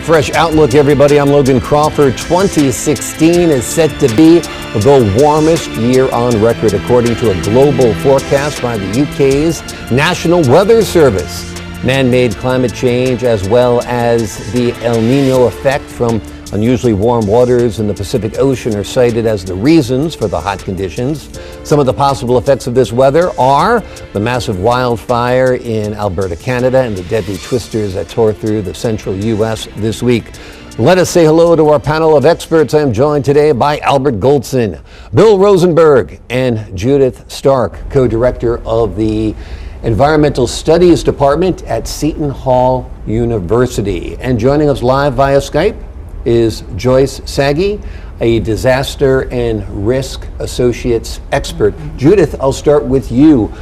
Fresh Outlook, everybody. I'm Logan Crawford. 2016 is set to be the warmest year on record, according to a global forecast by the UK's National Weather Service. Man-made climate change, as well as the El Nino effect from unusually warm waters in the Pacific Ocean, are cited as the reasons for the hot conditions. Some of the possible effects of this weather are the massive wildfire in Alberta, Canada, and the deadly twisters that tore through the central U.S. this week. Let us say hello to our panel of experts. I am joined today by Albert Goldson, Bill Rosenberg, and Judith Stark, co-director of the Environmental Studies Department at Seton Hall University. And joining us live via Skype is Joyce Sagi, a disaster and risk associates expert. Judith, I'll start with you.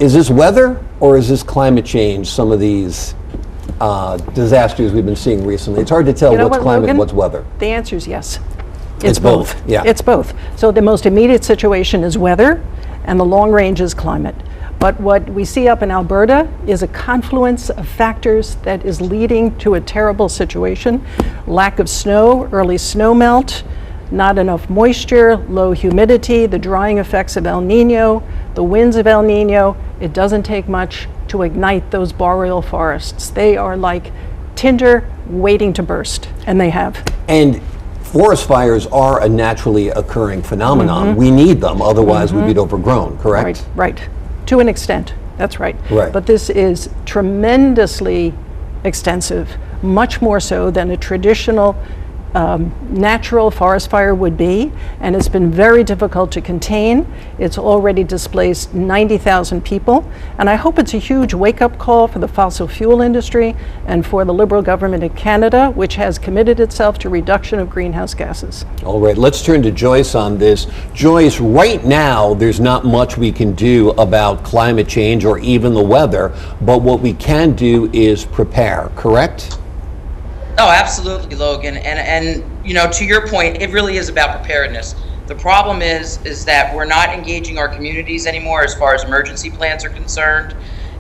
Is this weather or is this climate change, some of these disasters we've been seeing recently? It's hard to tell what's climate and what's weather. The answer is yes. It's both. Yeah. It's both. So the most immediate situation is weather and the long range is climate. But what we see up in Alberta is a confluence of factors that is leading to a terrible situation. Lack of snow, early snow melt, not enough moisture, low humidity, the drying effects of El Nino, the winds of El Nino. It doesn't take much to ignite those boreal forests. They are like tinder waiting to burst, and they have. And forest fires are a naturally occurring phenomenon. We need them, otherwise we'd be overgrown, correct? Right. To an extent, that's right. Right. But this is tremendously extensive, much more so than a traditional natural forest fire would be, and it's been very difficult to contain. It's already displaced 90,000 people, and I hope it's a huge wake-up call for the fossil fuel industry and for the Liberal government of Canada, which has committed itself to reduction of greenhouse gases. All right, let's turn to Joyce on this. Joyce, right now there's not much we can do about climate change or even the weather, but what we can do is prepare, correct? Oh, absolutely, Logan. And you know, to your point, it really is about preparedness. The problem is that we're not engaging our communities anymore as far as emergency plans are concerned.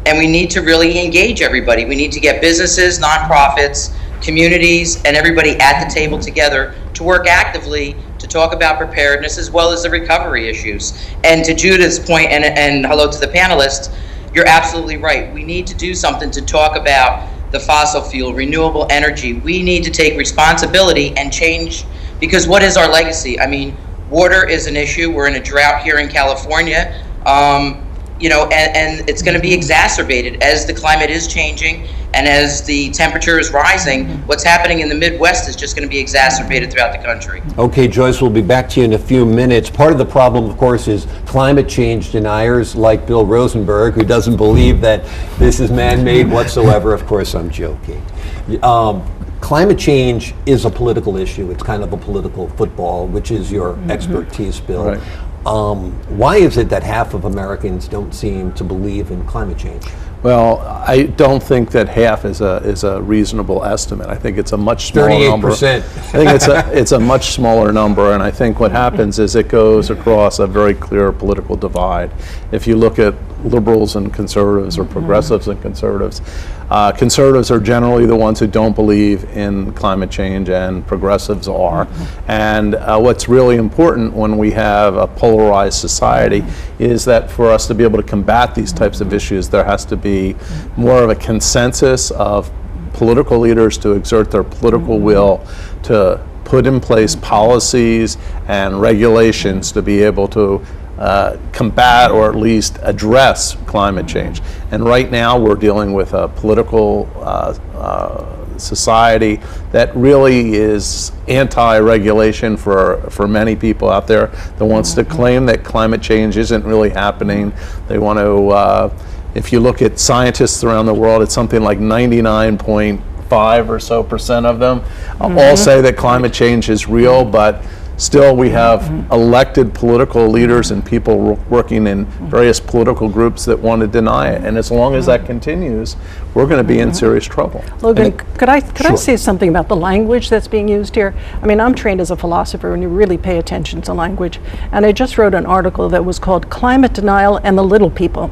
And we need to really engage everybody. We need to get businesses, nonprofits, communities, and everybody at the table together to work actively to talk about preparedness as well as the recovery issues. And to Judith's point, and hello to the panelists, you're absolutely right. We need to do something to talk about the fossil fuel, renewable energy. We need to take responsibility and change, because what is our legacy? I mean, water is an issue. We're in a drought here in California, you know, and it's going to be exacerbated as the climate is changing and as the temperature is rising. What's happening in the Midwest is just going to be exacerbated throughout the country. Okay, Joyce, we'll be back to you in a few minutes. Part of the problem, of course, is climate change deniers like Bill Rosenberg, who doesn't believe that this is man-made whatsoever. Of course, I'm joking. Climate change is a political issue. It's kind of a political football, which is your expertise, Bill. Right. Why is it that half of Americans don't seem to believe in climate change? Well, I don't think that half is a reasonable estimate. I think it's a much smaller 38%. number. I think it's a much smaller number, and I think what happens is it goes across a very clear political divide. If you look at liberals and conservatives, or progressives and conservatives, conservatives are generally the ones who don't believe in climate change, and progressives are. And what's really important when we have a polarized society is that for us to be able to combat these types of issues, there has to be more of a consensus of political leaders to exert their political will to put in place policies and regulations to be able to combat or at least address climate change. And right now we're dealing with a political society that really is anti-regulation for many people out there that wants to claim that climate change isn't really happening. They want to, if you look at scientists around the world, it's something like 99.5% or so of them all say that climate change is real, but Still, we have elected political leaders and people working in various political groups that want to deny it. And as long as that continues, we're going to be in serious trouble. Logan, could I say something about the language that's being used here? I mean, I'm trained as a philosopher, and you really pay attention to language. And I just wrote an article that was called Climate Denial and the Little People,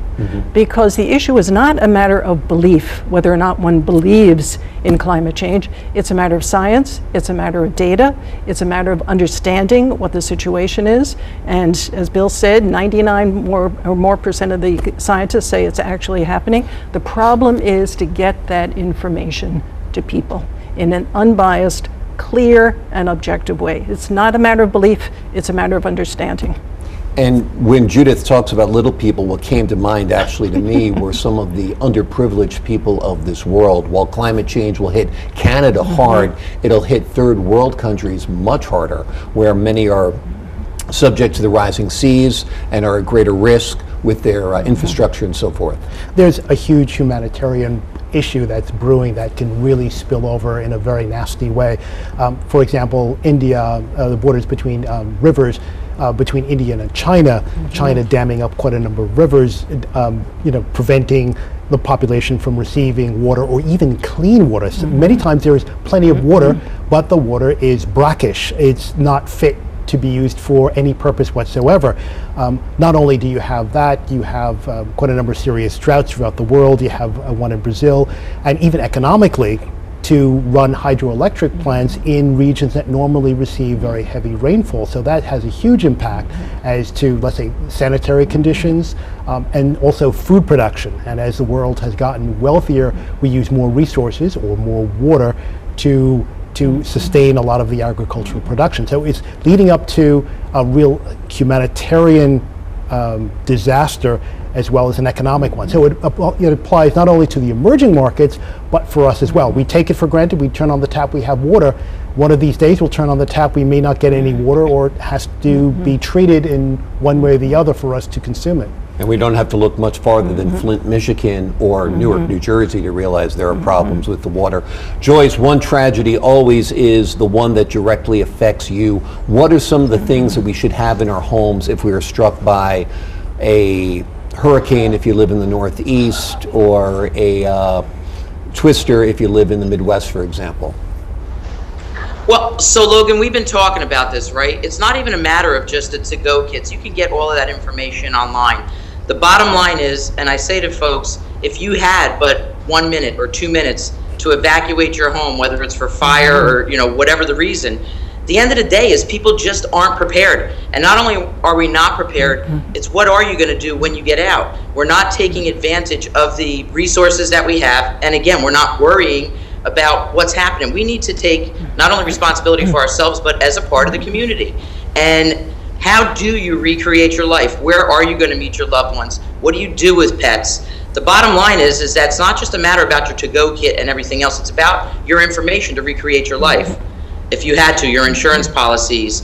because the issue is not a matter of belief, whether or not one believes in climate change. It's a matter of science, it's a matter of data, it's a matter of understanding what the situation is. And as Bill said, 99% or more of the scientists say it's actually happening. The problem is to get that information to people in an unbiased, clear, and objective way. It's not a matter of belief, it's a matter of understanding. And when Judith talks about little people, what came to mind actually to me were some of the underprivileged people of this world. While climate change will hit Canada hard, it'll hit third world countries much harder, where many are subject to the rising seas and are at greater risk with their infrastructure and so forth. There's a huge humanitarian issue that's brewing that can really spill over in a very nasty way. For example, India, the borders between rivers, between India and China, China damming up quite a number of rivers, preventing the population from receiving water or even clean water. So many times there is plenty of water, but the water is brackish. It's not fit to be used for any purpose whatsoever. Not only do you have that, you have quite a number of serious droughts throughout the world. You have one in Brazil, and even economically, to run hydroelectric plants in regions that normally receive very heavy rainfall. So that has a huge impact as to, let's say, sanitary conditions and also food production. And as the world has gotten wealthier, we use more resources or more water to sustain a lot of the agricultural production. So it's leading up to a real humanitarian disaster as well as an economic one. So it applies not only to the emerging markets, but for us as well. We take it for granted, we turn on the tap, we have water. One of these days we'll turn on the tap, we may not get any water, or it has to be treated in one way or the other for us to consume it. And we don't have to look much farther than Flint, Michigan or Newark, New Jersey to realize there are problems with the water. Joyce, one tragedy always is the one that directly affects you. What are some of the things that we should have in our homes if we are struck by a hurricane if you live in the Northeast, or a twister if you live in the Midwest, for example? Well, so Logan, we've been talking about this, right? It's not even a matter of just the to-go kits. You can get all of that information online. The bottom line is, and I say to folks, if you had but 1 minute or 2 minutes to evacuate your home, whether it's for fire or whatever the reason, the end of the day is people just aren't prepared. And not only are we not prepared, it's what are you going to do when you get out? We're not taking advantage of the resources that we have. And again, we're not worrying about what's happening. We need to take not only responsibility for ourselves, but as a part of the community. And how do you recreate your life? Where are you going to meet your loved ones? What do you do with pets? The bottom line is that it's not just a matter about your to-go kit and everything else. It's about your information to recreate your life. If you had to, your insurance policies,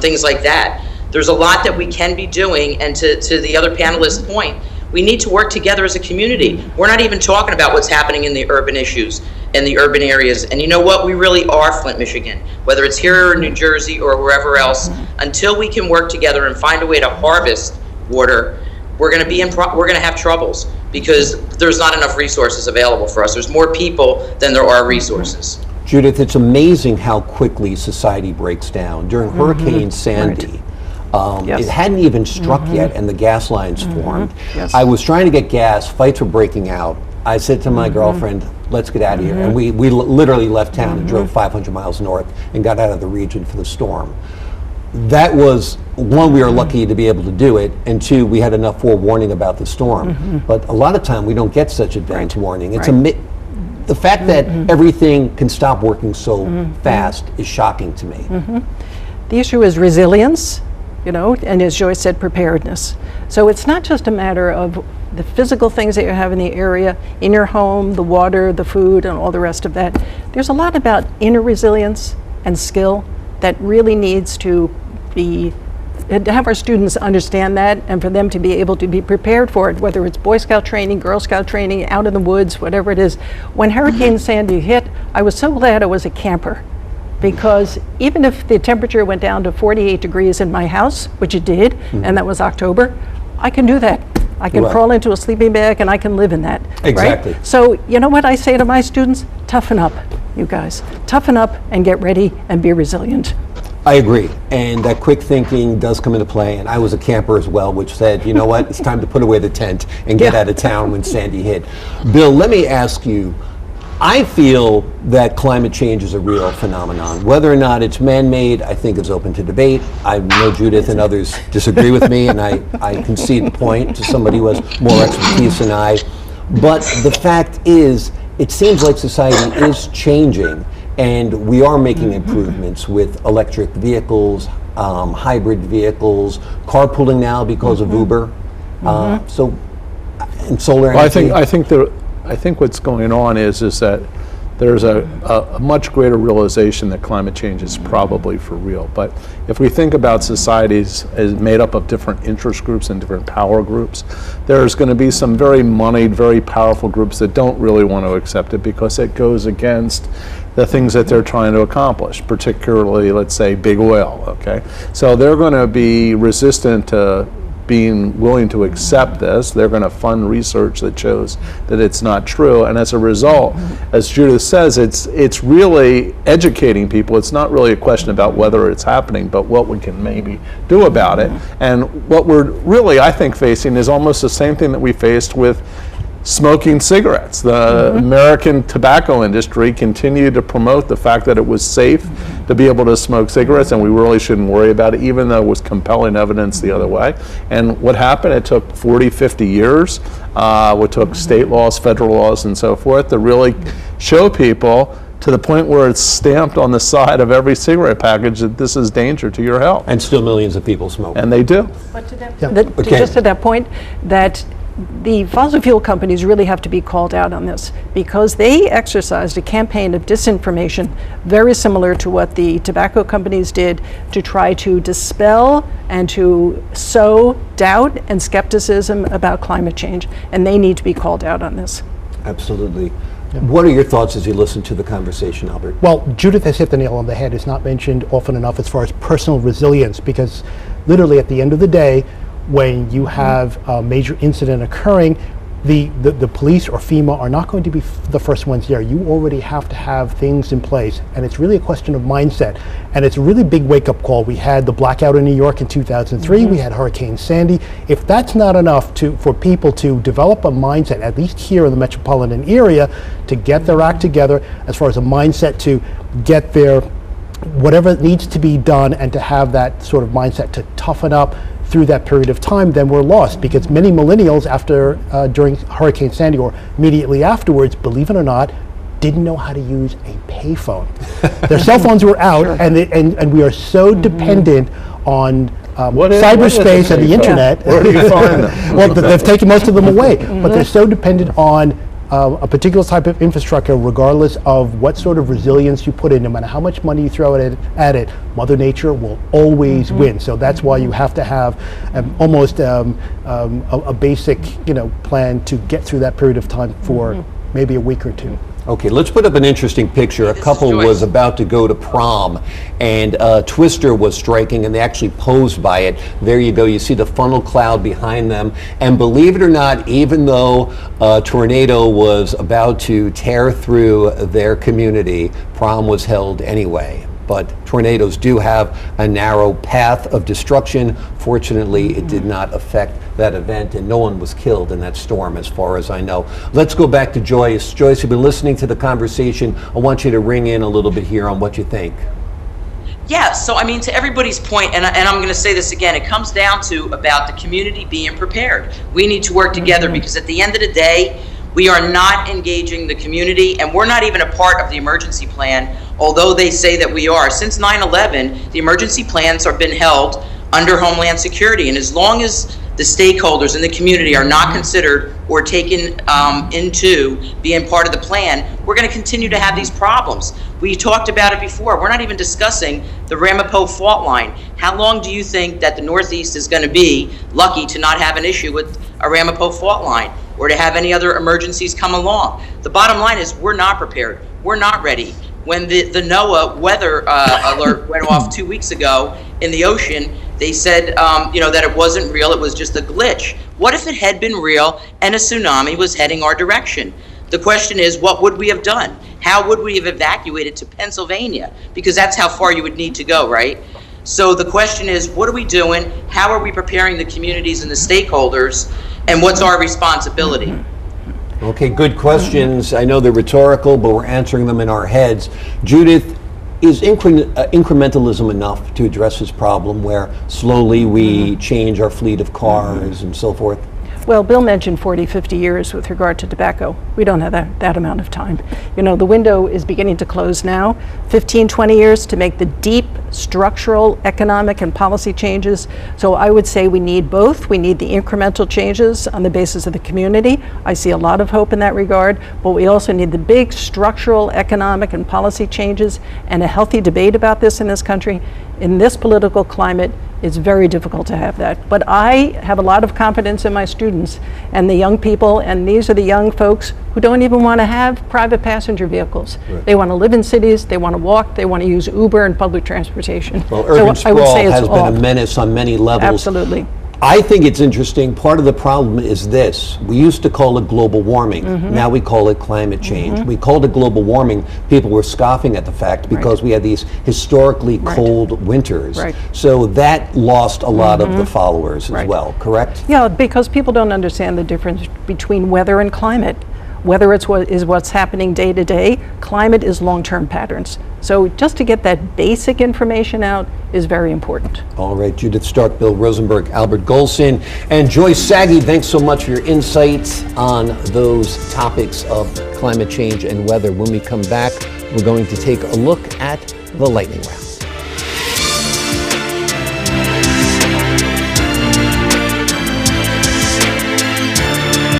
things like that. There's a lot that we can be doing, and to the other panelist's point, we need to work together as a community. We're not even talking about what's happening in the urban issues, in the urban areas. And you know what? We really are Flint, Michigan. Whether it's here or New Jersey or wherever else, until we can work together and find a way to harvest water, we're going to have troubles, because there's not enough resources available for us. There's more people than there are resources. Judith, it's amazing how quickly society breaks down. During Hurricane Sandy, it hadn't even struck yet and the gas lines formed. Yes. I was trying to get gas, fights were breaking out. I said to my girlfriend, let's get out of here. And we literally left town and drove 500 miles north and got out of the region for the storm. That was, one, we were lucky to be able to do it, and two, we had enough forewarning about the storm. But a lot of time we don't get such advance warning. It's the fact that everything can stop working so fast is shocking to me. The issue is resilience, and as Joyce said, preparedness. So it's not just a matter of the physical things that you have in the area, in your home, the water, the food, and all the rest of that. There's a lot about inner resilience and skill that really needs to have our students understand that, and for them to be able to be prepared for it, whether it's Boy Scout training, Girl Scout training, out in the woods, whatever it is. When Hurricane Sandy hit, I was so glad I was a camper, because even if the temperature went down to 48 degrees in my house, which it did, and that was October, I can do that. I can Right. crawl into a sleeping bag and I can live in that. Exactly. Right? So you know what I say to my students? Toughen up, you guys. Toughen up and get ready and be resilient. I agree, and that quick thinking does come into play, and I was a camper as well, which said, you know what, it's time to put away the tent and get Yeah. out of town when Sandy hit. Bill, let me ask you, I feel that climate change is a real phenomenon. Whether or not it's man-made, I think is open to debate. I know Judith and others disagree with me, and I concede the point to somebody who has more expertise than I. But the fact is, it seems like society is changing, and we are making improvements with electric vehicles, hybrid vehicles, carpooling now because of Uber. So, and solar Well, energy. I think what's going on is that there's a much greater realization that climate change is probably for real. But if we think about societies as made up of different interest groups and different power groups, there's going to be some very moneyed, very powerful groups that don't really want to accept it because it goes against the things that they're trying to accomplish, particularly, let's say, big oil, okay? So they're going to be resistant to being willing to accept this. They're going to fund research that shows that it's not true, and as a result, as Judith says, it's really educating people. It's not really a question about whether it's happening, but what we can maybe do about it. And what we're really, I think, facing is almost the same thing that we faced with smoking cigarettes. The American tobacco industry continued to promote the fact that it was safe to be able to smoke cigarettes, and we really shouldn't worry about it, even though it was compelling evidence the other way. And what happened, it took 40, 50 years. It took state laws, federal laws, and so forth to really show people, to the point where it's stamped on the side of every cigarette package, that this is danger to your health. And still millions of people smoke. And they do. But to that, Okay. just to that point, that the fossil fuel companies really have to be called out on this, because they exercised a campaign of disinformation very similar to what the tobacco companies did to try to dispel and to sow doubt and skepticism about climate change, and they need to be called out on this. Absolutely. What are your thoughts as you listen to the conversation, Albert? Well, Judith has hit the nail on the head. It's not mentioned often enough as far as personal resilience, because literally at the end of the day, when you have a major incident occurring, the police or FEMA are not going to be the first ones there. You already have to have things in place, and it's really a question of mindset. And it's a really big wake-up call. We had the blackout in New York in 2003. We had Hurricane Sandy. If that's not enough for people to develop a mindset, at least here in the metropolitan area, to get their act together as far as a mindset to get their whatever needs to be done, and to have that sort of mindset to toughen up through that period of time, then we're lost. Because many millennials during Hurricane Sandy or immediately afterwards, believe it or not, didn't know how to use a payphone. Their cell phones were out, and we are so dependent on cyberspace and the internet. Where do you find them? Well, they've taken most of them away, but they're so dependent on a particular type of infrastructure, regardless of what sort of resilience you put in. No matter how much money you throw at it, Mother Nature will always win. So that's why you have to have almost a basic, plan to get through that period of time for maybe a week or two. Okay, let's put up an interesting picture. A This is couple Joyce. was about to go to prom, and a twister was striking, and they actually posed by it. There you go. You see the funnel cloud behind them. And believe it or not, even though a tornado was about to tear through their community, prom was held anyway. But tornadoes do have a narrow path of destruction. Fortunately, it did not affect that event, and no one was killed in that storm, as far as I know. Let's go back to Joyce. Joyce, you've been listening to the conversation. I want you to ring in a little bit here on what you think. Yeah, so I mean, to everybody's point, and I'm going to say this again, it comes down to about the community being prepared. We need to work together, because at the end of the day, we are not engaging the community, and we're not even a part of the emergency plan, although they say that we are. Since 9/11, the emergency plans have been held under Homeland Security, and as long as the stakeholders in the community are not considered or taken into being part of the plan, we're going to continue to have these problems. We talked about it before. We're not even discussing the Ramapo fault line. How long do you think that the Northeast is going to be lucky to not have an issue with a Ramapo fault line, or to have any other emergencies come along? The bottom line is we're not prepared. We're not ready. When the NOAA weather alert went off 2 weeks ago in the ocean, they said, that it wasn't real, it was just a glitch. What if it had been real and a tsunami was heading our direction? The question is, what would we have done? How would we have evacuated to Pennsylvania? Because that's how far you would need to go, right? So the question is, what are we doing? How are we preparing the communities and the stakeholders? And what's our responsibility? Okay, good questions. I know they're rhetorical, but we're answering them in our heads. Judith, is incrementalism enough to address this problem where slowly we change our fleet of cars and so forth? Well, Bill mentioned 40, 50 years with regard to tobacco. We don't have that amount of time. The window is beginning to close now. 15, 20 years to make the deep structural, economic, and policy changes. So I would say we need both. We need the incremental changes on the basis of the community. I see a lot of hope in that regard, but we also need the big structural, economic, and policy changes and a healthy debate about this in this country. In this political climate, it's very difficult to have that. But I have a lot of confidence in my students and the young people, and these are the young folks who don't even want to have private passenger vehicles. Right. They want to live in cities, they want to walk, they want to use Uber and public transportation. Well, urban so I would sprawl say has been a menace on many levels. Absolutely. I think it's interesting. Part of the problem is this. We used to call it global warming. Now we call it climate change. We called it global warming. People were scoffing at the fact because we had these historically cold winters. So that lost a lot of the followers as well, correct? Yeah, because people don't understand the difference between weather and climate. Weather is what's happening day to day. Climate is long-term patterns. So just to get that basic information out is very important. All right, Judith Stark, Bill Rosenberg, Albert Goldson, and Joyce Sagi, thanks so much for your insights on those topics of climate change and weather. When we come back, we're going to take a look at the lightning round.